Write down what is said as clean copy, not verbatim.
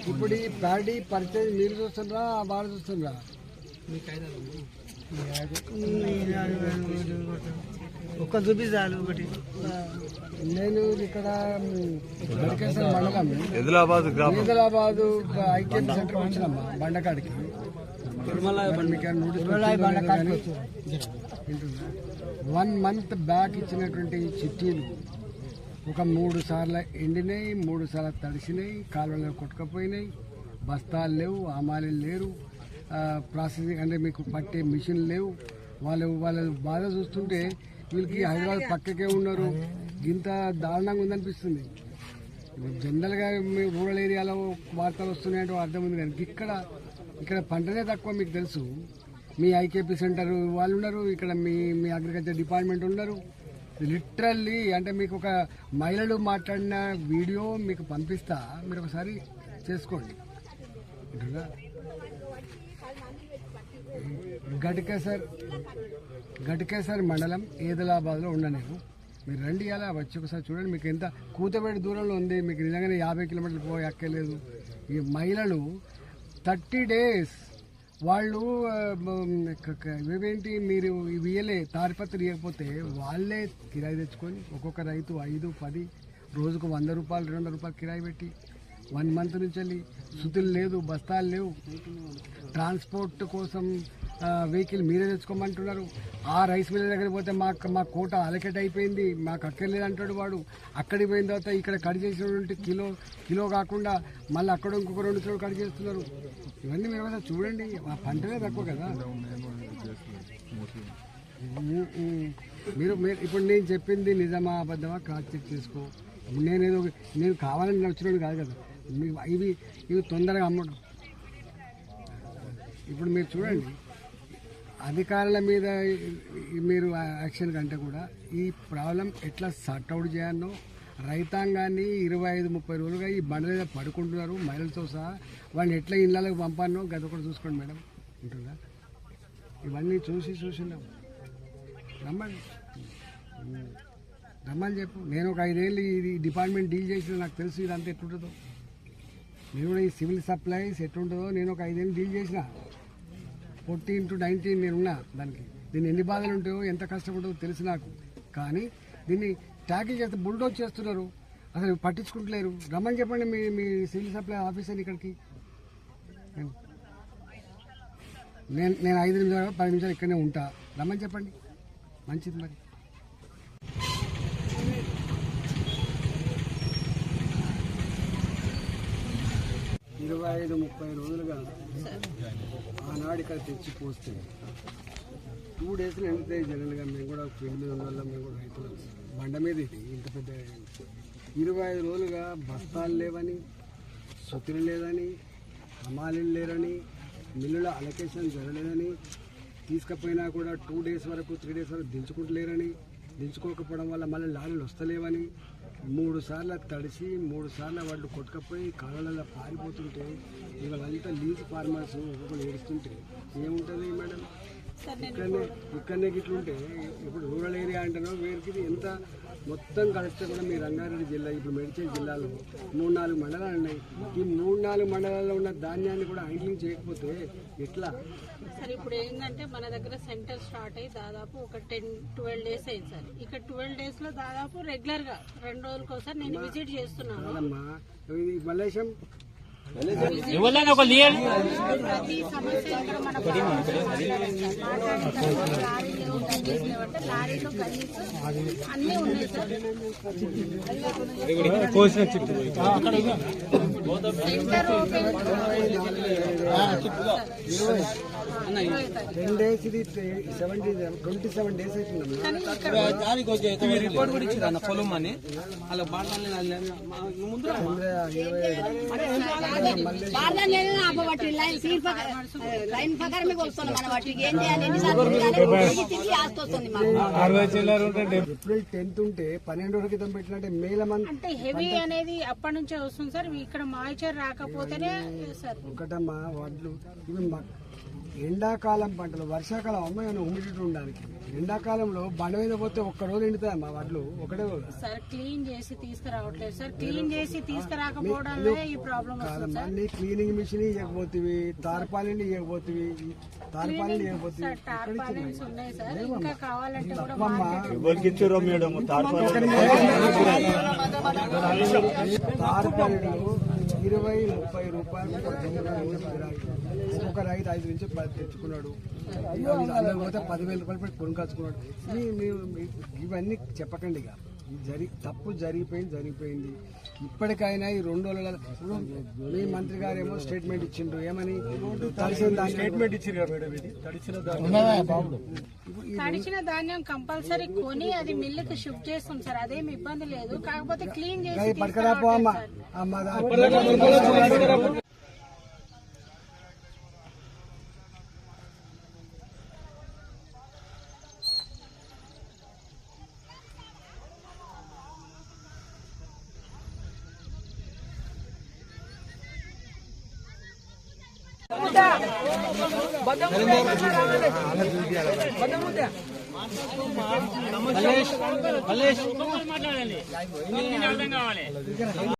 ఇప్పుడు ఈ paddy purchase మీరు చూస్తుండ్రా వాడు చూస్తుండ్రా? ఒక్క చూపించాలి ఒకటి. నేను ఇక్కడ గడికేశ్వర మండలం ఆదిలాబాద్ ఐక్యత సెంటర్ వచ్చినమ్మా బండకాడికి. మీకు 1 month బ్యాక్ ఇచ్చినటువంటి చిట్టీలు ఒక 3 సార్లు ఎండినాయి, 3 సార్లు తడిసినాయి, కాలువలో కొట్టుకపోయినాయి, బస్తాలు లేవు, ఆమాలీలు లేరు, ప్రాసెసింగ్ అంటే మీకు పట్టే మిషన్ లేవు. వాళ్ళ బాధ చూస్తుంటే వీళ్ళకి హైదరాబాద్ పక్కకే ఉన్నారు, ఇంత దారుణంగా ఉందనిపిస్తుంది. జనరల్గా మేము రూరల్ ఏరియాలో వార్తలు వస్తున్నాయంటే అర్థం ఉంది, కానీ ఇక్కడ పంటనే తక్కువ. మీకు తెలుసు, మీ ఐకేపీ సెంటర్ వాళ్ళు ఉన్నారు, ఇక్కడ మీ అగ్రికల్చర్ డిపార్ట్మెంట్ ఉన్నారు. లిటరల్లీ అంటే మీకు ఒక మహిళలు మాట్లాడిన వీడియో మీకు పంపిస్తా, మీరు ఒకసారి చేసుకోండి. గడికేసర్ మండలం ఆదిలాబాద్లో ఉన్నా నేను. మీరు రండి, అలా వచ్చి ఒకసారి చూడండి. మీకు ఎంత కూతబేడి దూరంలో ఉంది, మీకు నిజంగానే 50 కిలోమీటర్లు పోయి అక్కర్లేదు. ఈ మహిళలు 30 days వాళ్ళు ఇవేంటి మీరు ఇవి ఇయ్యలే, తాడిపత్రి ఇవ్వకపోతే వాళ్ళే కిరాయి తెచ్చుకొని ఒక్కొక్క రైతు 5, 10 రోజుకు 100 రూపాయలు 200 రూపాయలు కిరాయి పెట్టి 1 month నుంచి వెళ్ళి సుతులు లేదు, బస్తాలు లేవు, ట్రాన్స్పోర్ట్ కోసం వెహికల్ మీరే తెచ్చుకోమంటున్నారు. ఆ రైస్ మిల్ దగ్గర పోతే మా కోట అలకెట్ అయిపోయింది, మాకు అక్కర్లేదు అంటాడు వాడు. అక్కడికి పోయిన తర్వాత ఇక్కడ కట్ చేసినటువంటి కిలో కాకుండా మళ్ళీ అక్కడ ఇంకొక 2 కిలోలు కట్ చేస్తున్నారు. ఇవన్నీ మీరు చూడండి, ఆ పంటనే తక్కువ కదా. మీరు ఇప్పుడు నేను చెప్పింది నిజమా అబద్ధమా క్రాస్ చెక్ చేసుకో. నేను కావాలని వచ్చినట్టు కాదు కదా. ఇవి తొందరగా అమ్మడం. ఇప్పుడు మీరు చూడండి, అధికారుల మీద మీరు యాక్షన్ కంటే కూడా ఈ ప్రాబ్లం ఎట్లా సార్ట్అవుట్ చేయాలో రైతాంగాన్ని 25-30 రోజులుగా ఈ బండ మీద పడుకుంటున్నారు, మహిళలతో సహా. వాళ్ళని ఎట్లా ఇళ్ళకి పంపానో గత కూడా చూసుకోండి మేడం, ఉంటుందా? ఇవన్నీ చూసినాం. రమ్మని చెప్పు. నేను ఒక 5 ఏళ్ళు ఈ డిపార్ట్మెంట్ డీల్ చేసిన, నాకు తెలుసు ఇదంతా ఎట్లుంటుందో. నేను కూడా ఈ సివిల్ సప్లైస్ ఎట్లుంటుందో నేను ఒక 5 ఏళ్ళు డీల్ చేసిన. 14 to 19 నేనున్నా దానికి. దీన్ని ఎన్ని బాధలు ఉంటాయో, ఎంత కష్టపడో తెలుసు నాకు. కానీ దీన్ని ట్యాకిల్ చేస్తే బుల్డోజ్ చేస్తున్నారు, అసలు పట్టించుకుంటలేరు. రమ్మని చెప్పండి మీ సివిల్ సప్లై ఆఫీసర్ని ఇక్కడికి. నేను 5 నిమిషాలు 10 నిమిషాలు ఇక్కడనే ఉంటా, రమ్మని చెప్పండి. మంచిది. మరి 25-30 రోజులుగా ఆనాడు ఇక్కడ తెచ్చి పోస్తే 2 daysలో ఎండుతాయి. జనరల్గా మేము కూడా ఫీల్డ్ మీద ఉన్న మేము కూడా రైతులు బండ మీద ఇది ఇంత పెద్ద 25 రోజులుగా బస్తాలు లేవని, సుతులు లేదని, హమాలీలు లేరని, మిల్లుల అలొకేషన్ జరగలేదని, తీసుకుపోయినా కూడా 2 days వరకు 3 days వరకు దించుకుంటలేరని, దించుకోకపోవడం వల్ల మళ్ళీ లారీలు వస్తలేవని, 3 సార్లు తడిసి 3 సార్లు వాళ్ళు కొట్టుకపోయి కాళ్ళలో పారిపోతుంటే ఇవాళంతా లీజ్ ఫార్మర్స్ ఒక్కొక్కరు ఏడుస్తుంటే ఏముంటుంది మేడం? ఇక్కడనే ఇట్లుంటే ఇప్పుడు రూరల్ ఏరియా అంటారో వేరికి ఎంత మొత్తం కలిస్తే కూడా మీ రంగారెడ్డి జిల్లా, ఇప్పుడు మేడ్చల్ జిల్లాలో 3-4 మండలాలు ఉన్నాయి. ఈ 3-4 మండలాల్లో ఉన్న ధాన్యాన్ని కూడా హ్యాండ్లింగ్ చేయకపోతే ఎట్లా? సార్ ఇప్పుడు ఏంటంటే మన దగ్గర సెంటర్ స్టార్ట్ అయ్యి దాదాపు ఒక 10-12 days అయింది సార్. ఇక్కడ 12 daysలో దాదాపు రెగ్యులర్గా 2 రోజులకు ఒకసారి నేను విజిట్ చేస్తున్నాను. మల్లేశం ప్రతి సమస్య ఇక్కడ మన లారీలో కనీసం అన్నీ ఉన్నాయి సార్. సెంటర్ ఓపెన్ 10 days, ఇది 27 days అవుతుంది. రిపోర్ట్ కూడా ఇచ్చారు పొలం అని అలా April 10th ఉంటే 12 రోజుల క్రితం పెట్టినట్టే మేల మంది అంటే హెవీ అనేది అప్పటి నుంచే వస్తుంది సార్. ఇక్కడ మాయిచర్ రాకపోతేనే సార్ ఒకటమ్మా వడ్లు ఇవి ఎండాకాలం పంటలు వర్షాకాలం అమ్మాయి హ్యూమిడిటీ ఉండడానికి ఎండాకాలంలో బండ మీద పోతే ఒక్క రోజు ఎండుతాయి మా వడ్లు ఒకటే రోజు. సార్ క్లీన్ చేసి తీసుకురావట్లేదు సార్. క్లీన్ చేసి తీసుకురాకపోవడంలో ఈ ప్రాబ్లం వస్తుంది కాదమ్మా, సార్. నీ క్లీనింగ్ మిషన్ ఇవ్వకపోతివి, తారపాలని ఇవ్వకపోతివి, తారపాలని ఇవ్వకపోతివి. సార్ టార్పాలిన్స్ ఉన్నాయి సార్. ఇంకా కావాలంటే కూడా తప్పమ్మా. ఎవరికి ఇచ్చారో మేడం తారపాలీలు 20-30 రూపాయలు ఒక్కొక్క రైతు 5 నుంచి 10 తెచ్చుకున్నాడు. అందరూ పోతే 10,000 రూపాయలు పెట్టి కొనుకొచ్చుకున్నాడు. ఇవన్నీ చెప్పకండి. ఇక తప్పు జరిగిపోయింది. ఇప్పటికైనా ఈ 2 రోజుల మీ మంత్రి గారేమో స్టేట్మెంట్ ఇచ్చిండ్రు. ఏమని స్టేట్మెంట్ తడిచిన ధాన్యం కంపల్సరీ కొని అది మిల్లుకి షిఫ్ట్ చేస్తాం సార్. అదేమి ఇబ్బంది లేదు. కాకపోతే క్లీన్ చేసి పట్టుకురాపో అమ్మ. మల్లేష్